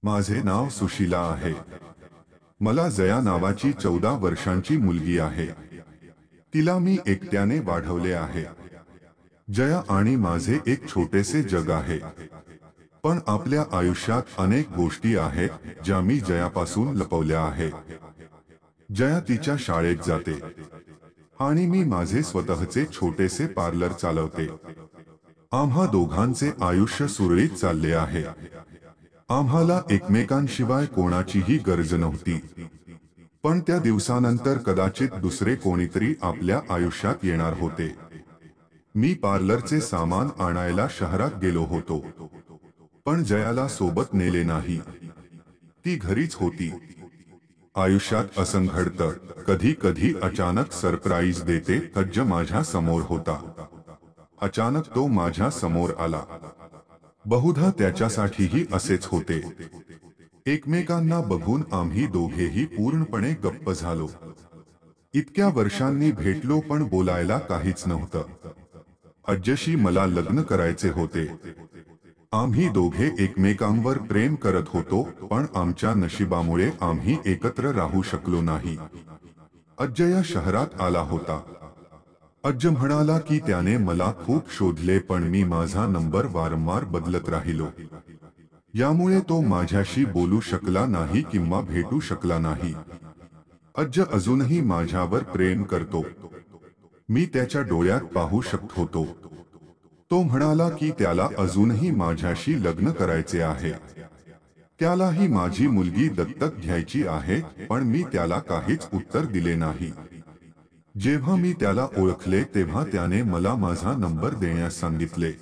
माझे नाव सुशीला आहे। मला जया नावाची 14 वर्षांची मुलगी आहे। तिला मी एकट्याने वाढवले आहे। जया आणि माझे एक छोटेसे जग आहे। पण आपल्या आयुष्यात अनेक गोष्टी आहेत ज्या मी जयापासून लपवल्या आहेत। जया तिच्या शाळेत जाते आणि मी माझे स्वतःचे छोटेसे पार्लर चालवते। आम्हा दोघांचे आयुष्य सुरळीत चालले आहे। आम्हाला एकमेकांशिवाय कोणाचीही गरज नव्हती। पण त्या दिवसानंतर कदाचित दुसरे कोणीतरी आपल्या आयुष्यात येणार होते। मी पार्लरचे सामान आणायला शहरात गेलो होतो, पण जयाला सोबत नेले नाही। ती घरीच होती। आयुष्यात असं घडतं, कधी कधी अचानक सरप्राईज देते। तज्ज माझ्या समोर होता। अचानक तो माझ्या समोर आला। बहुधा त्याच्यासाठीही असेच होते। एकमेकांना बघून आम्ही दोघेही पूर्णपणे गप्प झालो। इतक्या वर्षांनी भेटलो पण बोलायला काहीच नव्हतं। अज्जशी मला लग्न करायचे होते। आम्ही दोघे एकमेकांवर प्रेम करत होतो, पण आमच्या नशिबामुळे आम्ही एकत्र राहू शकलो नाही। अज्जया शहरात आला होता। अज्ज म्हणाला की त्याने मला खूप शोधले, पण मी माझा नंबर वारंवार बदलत राहिलो। यामुळे तो माझ्याशी बोलू शकला नाही किंवा भेटू शकला नाही। अज्ज अजूनही माझ्यावर प्रेम करतो। मी त्याच्या डोळ्यात पाहू शकत होतो। तो म्हणाला की त्याला अजूनही माझ्याशी लग्न करायचे आहे। त्यालाही माझी मुलगी दत्तक घ्यायची आहे, पण मी त्याला काहीच उत्तर दिले नाही। जेव्हा मी त्याला ओळखले तेव्हा त्याने मला माझा नंबर देण्यास सांगितले,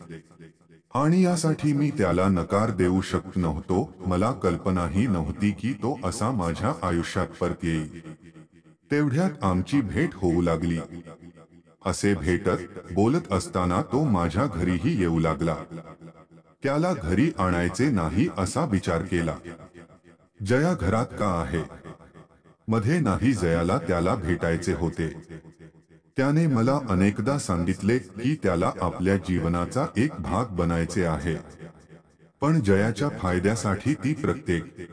आणि यासाठी मी त्याला नकार देऊ शकत नव्हतो। मला कल्पनाही नव्हती की तो असा माझ्या आयुष्यात परत येईल। तेवढ्यात आमची भेट होऊ लागली। असे भेटत बोलत असताना तो माझ्या घरीही येऊ लागला। त्याला घरी आणायचे नाही असा विचार केला। जया घरात का आहे? मध्ये नाही, जयाला त्याला भेटायचे होते। त्याने मला अनेकदा सांगितले की त्याला आपल्या जीवनाचा एक भाग बनायचे आहे, पण जयाच्या फायद्यासाठी ती प्रत्येक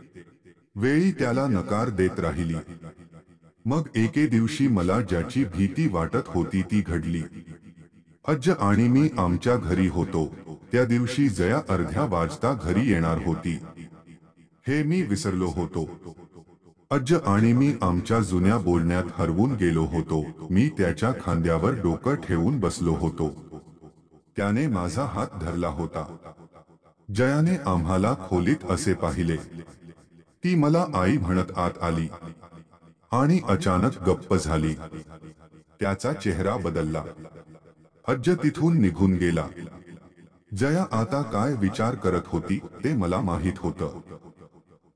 वेळी त्याला नकार देत राहिली। मग एके दिवशी मला ज्याची भीती वाटत होती ती घडली। अज्ज आणि मी आमच्या घरी होतो। त्या दिवशी जया अर्ध्या वाजता घरी येणार होती, हे मी विसरलो होतो। अज्ज आणि मी आमच्या जुन्या बोलण्यात हरवून गेलो होतो। मी त्याच्या खांद्यावर डोकं ठेवून बसलो होतो। त्याने माझा हात धरला होता। जयाने आम्हाला खोलीत असे पाहिले। ती मला आई म्हणत आत आली आणि अचानक गप्प झाली। त्याचा चेहरा बदलला। अज्ज तिथून निघून गेला। जया आता काय विचार करत होती ते मला माहीत होतं।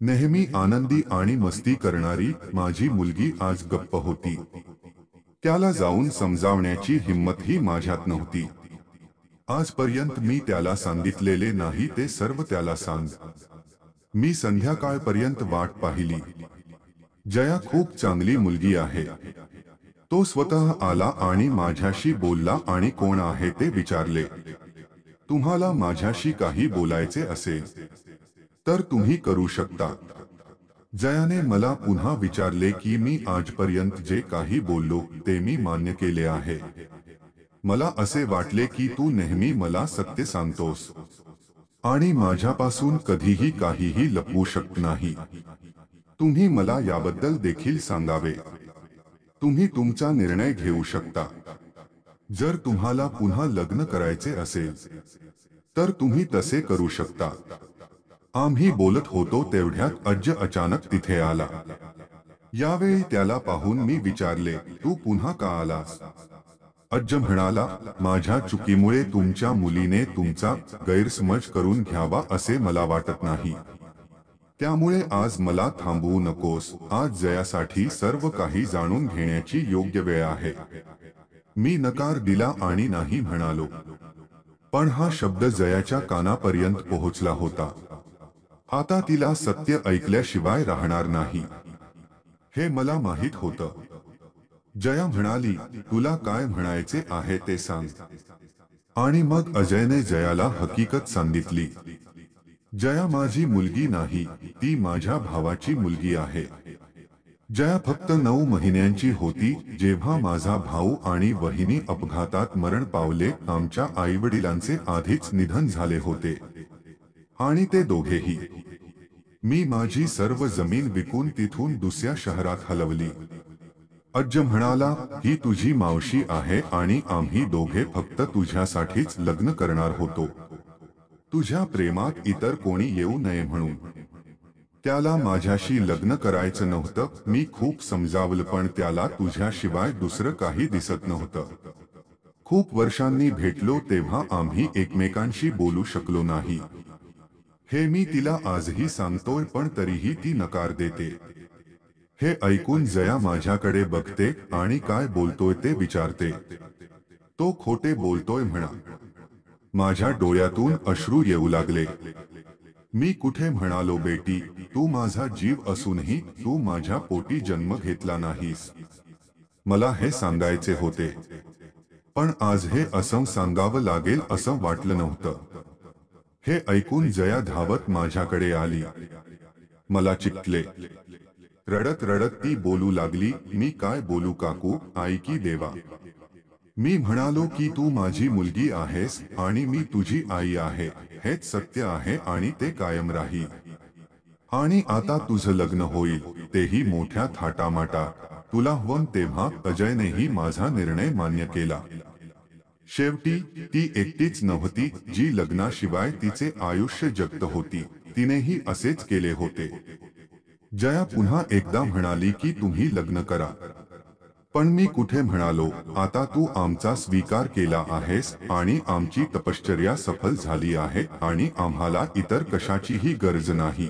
नेहमी आनंदी आणि मस्ती करणारी माझी मुलगी आज गप्प होती। त्याला जाऊन समजावण्याची हिंमतही माझ्यात नव्हती। आजपर्यंत मी त्याला सांगितलेले नाही ते सर्व त्याला सांग। मी संध्याकाळपर्यंत वाट पाहिली। जया खूप चांगली मुलगी आहे। तो स्वतः आला आणि माझ्याशी बोलला आणि कोण आहे ते विचारले। तुम्हाला माझ्याशी काही बोलायचे असेल तर तुम्ही करू शकता। जयाने मला पुन्हा विचारले की मी आजपर्यंत जे काही बोललो ते मी मान्य केले आहे। मला असे वाटले की तू नेहमी मला सत्य सांगतोस आणि माझ्यापासून कधीही काहीही लपवू शकत नाही। तुम्ही मला याबद्दल देखील सांगावे। तुम्ही तुमचा निर्णय घेऊ शकता। जर तुम्हाला पुन्हा लग्न करायचे असेल तर तुम्ही तसे करू शकता। आम्ही बोलत होतो तेवढ्यात अज्ज अचानक तिथे आला। यावेळी त्याला पाहून मी विचारले, तू पुन्हा का आलास? अज्ज म्हणाला, माझ्या चुकीमुळे तुमच्या मुलीने तुमचा गैरसमज करून घ्यावा असे मला वाटत नाही। त्यामुळे आज मला थांबवू नकोस। आज जयासाठी सर्व काही जाणून घेण्याची योग्य वेळ आहे। मी नकार दिला आणि नाही म्हणालो, पण हा शब्द जयाच्या कानापर्यंत पोहोचला होता। आता तिला सत्य ऐकल्याशिवाय राहणार नाही, हे मला माहीत होतं। जया म्हणाली, तुला काय म्हणायचे आहे ते सांग। आणि मग अजयने जयाला हकीकत सांगितली। जया माझी मुलगी नाही, ती माझ्या भावाची मुलगी आहे. जया फक्त 9 महिन्यांची होती जेव्हा माझा भाऊ आणि वहिनी अपघातात मरण पावले. आमच्या आईवडिलांचे आधीच निधन झाले होते आणि ते दोघेही. मी माझी सर्व जमीन विकून तिथून दुसऱ्या शहरात हलवली. अज्ज म्हणाला, ही तुझी मावशी आहे आणि आम्ही दोघे फक्त तुझ्यासाठीच लग्न करणार होतो. तुझ्या प्रेमात इतर कोणी येऊ नये म्हणून. त्याला माझ्याशी लग्न करायचं नव्हतं. मी खूप समजावलं पण त्याला तुझ्याशिवाय दुसरं काही दिसत नव्हतं. खूप वर्षांनी भेटलो तेव्हा आम्ही एकमेकांशी बोलू शकलो नाही. हे मी तिला आजही सांगतोय पण तरीही ती नकार देते. हे ऐकून जया माझ्याकडे बघते आणि काय बोलतोय ते विचारते. तो खोटे बोलतोय म्हणा. माझ्या डोळ्यातून अश्रू येऊ लागले. मी कुठे म्हणालो बेटी, तू माझा जीव असूनही तू माझ्या पोटी जन्म घेतला नाहीस. मला हे सांगायचे होते. पण आज हे असं सांगावं लागेल असं वाटलं नव्हतं. हे ऐकून जया धावत माझ्याकडे आली. मला चिकटले. रडत रडत ती बोलू लागली, मी काय बोलू काकू, आई की देवा. मी म्हणालो की तू माझी मुलगी आहेस आणि मी तुझी आई आहे. हेच सत्य आहे आणि ते कायम राहील. आणि आता तुझं लग्न होईल, तेही मोठ्या थाटामाटात. तुला हवं तेव्हा. अजयनेही माझा निर्णय मान्य केला. शेवटी ती एकटीच नव्हती जी लग्नाशिवाय तिचे आयुष्य जगत होती. तिनेही असेच केले होते. जया पुन्हा एकदा म्हणाली की तुम्ही लग्न करा. पण मी कुठे म्हणालो, आता तू आमचा स्वीकार केला आहेस आणि आमची तपश्चर्या सफल झाली आहे आणि आम्हाला इतर कशाचीही गरज नाही.